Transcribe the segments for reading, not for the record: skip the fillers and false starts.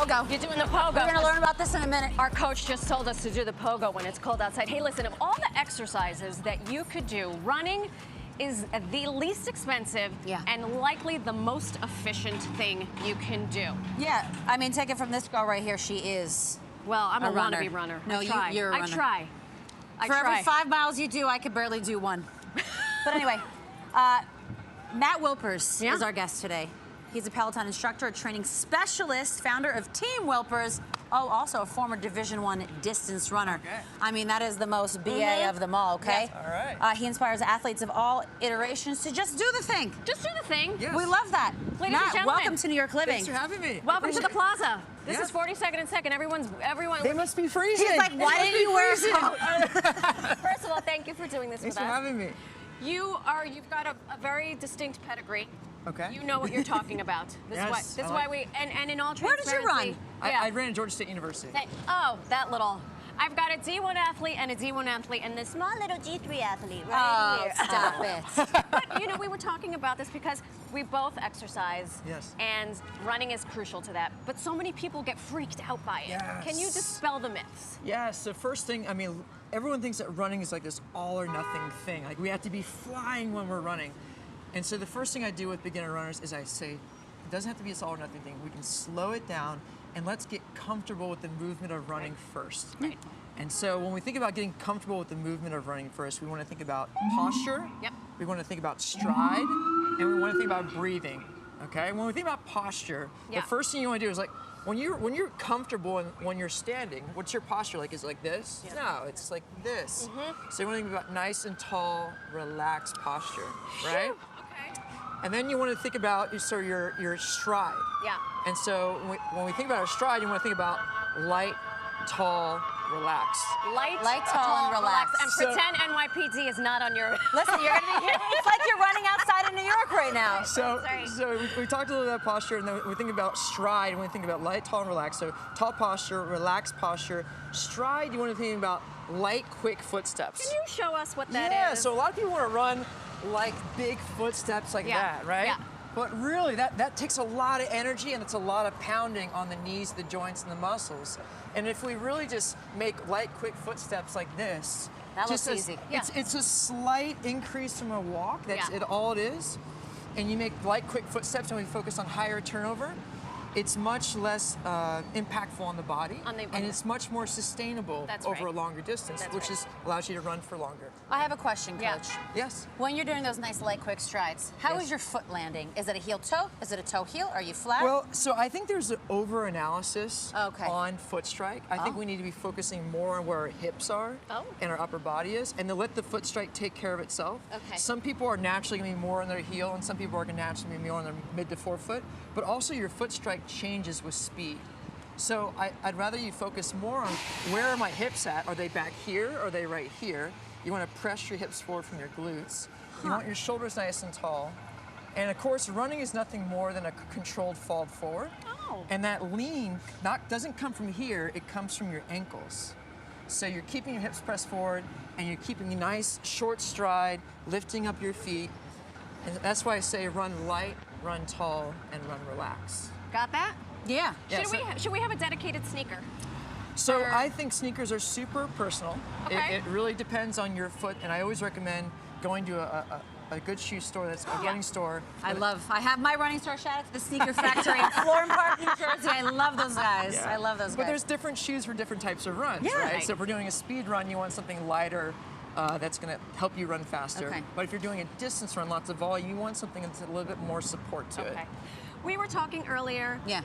pogo. You're doing the pogo. We're gonna learn about this in a minute. Our coach just told us to do the pogo when it's cold outside. Hey, listen, of all the exercises that you could do, running is the least expensive and likely the most efficient thing you can do. Yeah, I mean, take it from this girl right here. She is. Well, I'm a runner. wannabe runner. No, you're a runner. I try. For every 5 miles you do, I could barely do 1. But anyway, Matt Wilpers is our guest today. He's a Peloton instructor, a training specialist, founder of Team Wilpers. Oh, also a former Division I distance runner. Okay. I mean, that is the most BA of them all, okay? Yes. All right. He inspires athletes of all iterations to just do the thing. Just do the thing. Yes. We love that. Ladies Matt, and gentlemen, welcome to New York Living. Thanks for having me. Welcome to the plaza. This is 42nd and 2nd. Everyone. They must be freezing. He's like, why didn't you wear a coat? First of all, thank you for doing this Thanks with for us. having me. You've got a very distinct pedigree. Okay. You know what you're talking about. This Yes, is why we and in all Where did you transparency. run? I ran at Georgia State University. Oh, that little. I've got a D1 athlete and a D1 athlete and this small little G3 athlete right here. Stop it. But you know, we were talking about this because we both exercise. Yes. And running is crucial to that. But so many people get freaked out by it. Yes. Can you dispel the myths? Yeah, so first thing, I mean, everyone thinks that running is like this all or nothing thing. Like we have to be flying when we're running. And so the first thing I do with beginner runners is I say, it doesn't have to be this all or nothing thing. We can slow it down and let's get comfortable with the movement of running first. Right. And so when we think about getting comfortable with the movement of running first, we want to think about posture. Yep. We want to think about stride, and we want to think about breathing. Okay. When we think about posture, the first thing you want to do is like when you're comfortable and when you're standing, what's your posture like? Is it like this? Yeah. No, it's like this. So you want to think about nice and tall, relaxed posture, right? Okay. And then you want to think about your stride. Yeah. And so when we think about our stride, you want to think about light, tall, relaxed. Light, tall, and relaxed. And So- pretend NYPD is not on your. Listen, you're gonna be here. It's like you're running outside of New York right now. So, Sorry. so we talked a little about posture, and then we think about stride, and we think about light, tall, and relaxed. So tall posture, relaxed posture. Stride, you want to think about light, quick footsteps. Can you show us what that is? Yeah, so a lot of people want to run like big footsteps like that, right? Yeah. But really, that takes a lot of energy, and it's a lot of pounding on the knees, the joints, and the muscles. And if we really just make light, quick footsteps like this, That just looks easy. It's a slight increase from a walk. That's Yeah. all it is. And you make light, quick footsteps, and we focus on higher turnover. It's much less impactful on the body, and it's much more sustainable over a longer distance, which allows you to run for longer. I have a question, Coach. Yeah. Yes. When you're doing those nice light, quick strides, how is your foot landing? Is it a heel toe? Is it a toe heel? Are you flat? Well, so I think there's an over-analysis Okay. on foot strike. I think we need to be focusing more on where our hips are and our upper body is, and to let the foot strike take care of itself. Okay. Some people are naturally going to be more on their heel, and some people are going to naturally be more on their mid to forefoot, but also your foot strike changes with speed. So I'd rather you focus more on where are my hips at? Are they back here or are they right here? You want to press your hips forward from your glutes. You want your shoulders nice and tall. And of course, running is nothing more than a controlled fall forward. Oh. And that lean doesn't come from here, it comes from your ankles. So you're keeping your hips pressed forward and you're keeping a nice short stride, lifting up your feet. And that's why I say run light, run tall, and run relaxed. Got that? Yeah. Should we have a dedicated sneaker? So I think sneakers are super personal. Okay. It really depends on your foot, and I always recommend going to a good shoe store that's a running store. I have my running store. Shout out to the Sneaker Factory in Florham Park, New Jersey. I love those guys. Yeah. I love those guys. But there's different shoes for different types of runs, Yeah. right? So if we're doing a speed run, you want something lighter that's going to help you run faster. Okay. But if you're doing a distance run, lots of volume, you want something that's a little bit more support to it. We were talking earlier. Yeah.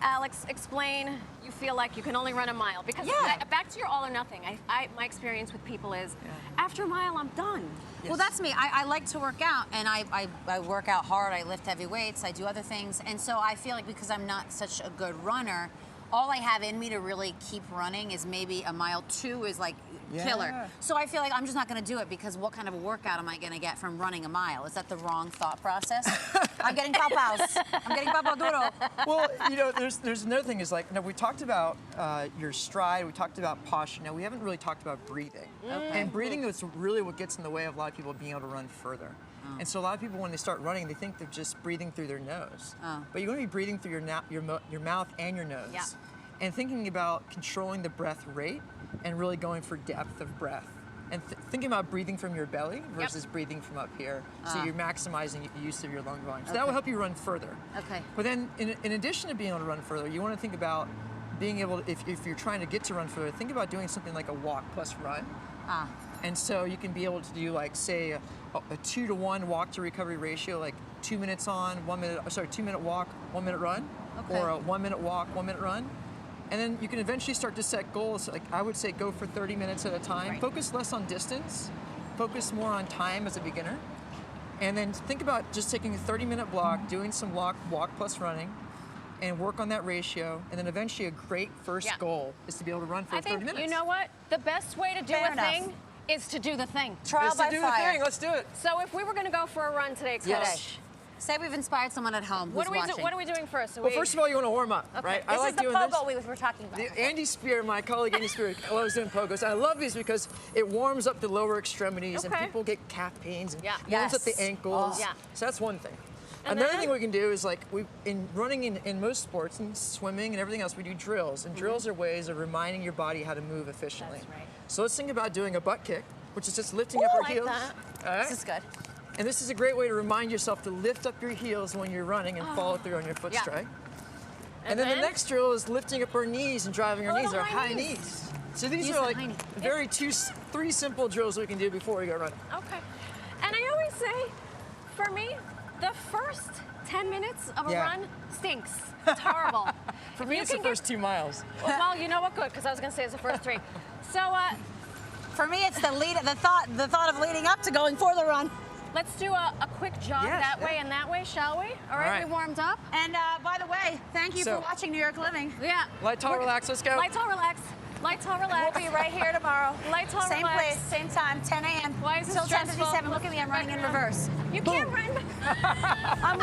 Alex, explain. You feel like you can only run a mile because back to your all or nothing. My experience with people is after a mile, I'm done. Yes. Well, that's me. I like to work out, and I work out hard. I lift heavy weights. I do other things, and so I feel like because I'm not such a good runner, all I have in me to really keep running is maybe a mile. 2 is like killer. So I feel like I'm just not going to do it because what kind of a workout am I going to get from running a mile? Is that the wrong thought process? I'm getting papaos. I'm getting papaduro. Well, you know, there's another thing is like, now we talked about your stride, we talked about posture. Now we haven't really talked about breathing. Okay. And breathing is really what gets in the way of a lot of people being able to run further. And so a lot of people, when they start running, they think they're just breathing through their nose. Oh. But you're going to be breathing through your mouth and your nose. Yeah. And thinking about controlling the breath rate and really going for depth of breath. And thinking about breathing from your belly versus breathing from up here. So you're maximizing the use of your lung volume. So that will help you run further. Okay. But then in addition to being able to run further, you want to think about being able to, if you're trying to get to run further, think about doing something like a walk plus run. And so you can be able to do, like, say, a 2-to-1 walk to recovery ratio, like 2 minutes on, 2 minute walk, 1 minute run, or a 1 minute walk, 1 minute run. And then you can eventually start to set goals. Like, I would say go for 30 minutes at a time. Right. Focus less on distance, focus more on time as a beginner. And then think about just taking a 30-minute block, doing some walk plus running, and work on that ratio. And then eventually a great first goal is to be able to run for 30 minutes. You know what? The best way to do Fair a enough. thing is to do the thing. Trial by do fire. the thing. Let's do it. So if we were going to go for a run today, Coach, Yes. Say we've inspired someone at home who's what watching. are we doing first? Well, first of all, you want to warm up, right? I This like is the doing pogo this. we were talking about. Andy Spear, my colleague Andy Spear, loves doing pogos. And I love these because it warms up the lower extremities and people get calf pains and warms up the ankles. So that's one thing. And Another then- thing we can do is, like, in running in most sports and swimming and everything else, we do drills. And drills are ways of reminding your body how to move efficiently. That's right. So let's think about doing a butt kick, which is just lifting up our like heels. that. All right? This is good. And this is a great way to remind yourself to lift up your heels when you're running and follow through on your foot strike. And then the next drill is lifting up our knees and driving our knees, our high knees. So these are like three simple drills we can do before we go running. Okay. And I always say, for me, the first 10 minutes of a run stinks. It's horrible. For me, it's the first 2 miles. Well, you know what? Good, because I was going to say it's the first 3. So For me, it's the thought of leading up to going for the run. let's do a quick jog that way and that way, shall we? All right, we warmed up. And by the way, thank you for watching New York Living. Yeah. Light, tall, relax. Let's go. Light, tall, relax. Light, tall, relax. We'll be right here tomorrow. Light, tall, same relax. place, same time, 10 a.m. Why is it Till stressful? 10:57. Look at me, I'm running in reverse. You can't run. I'm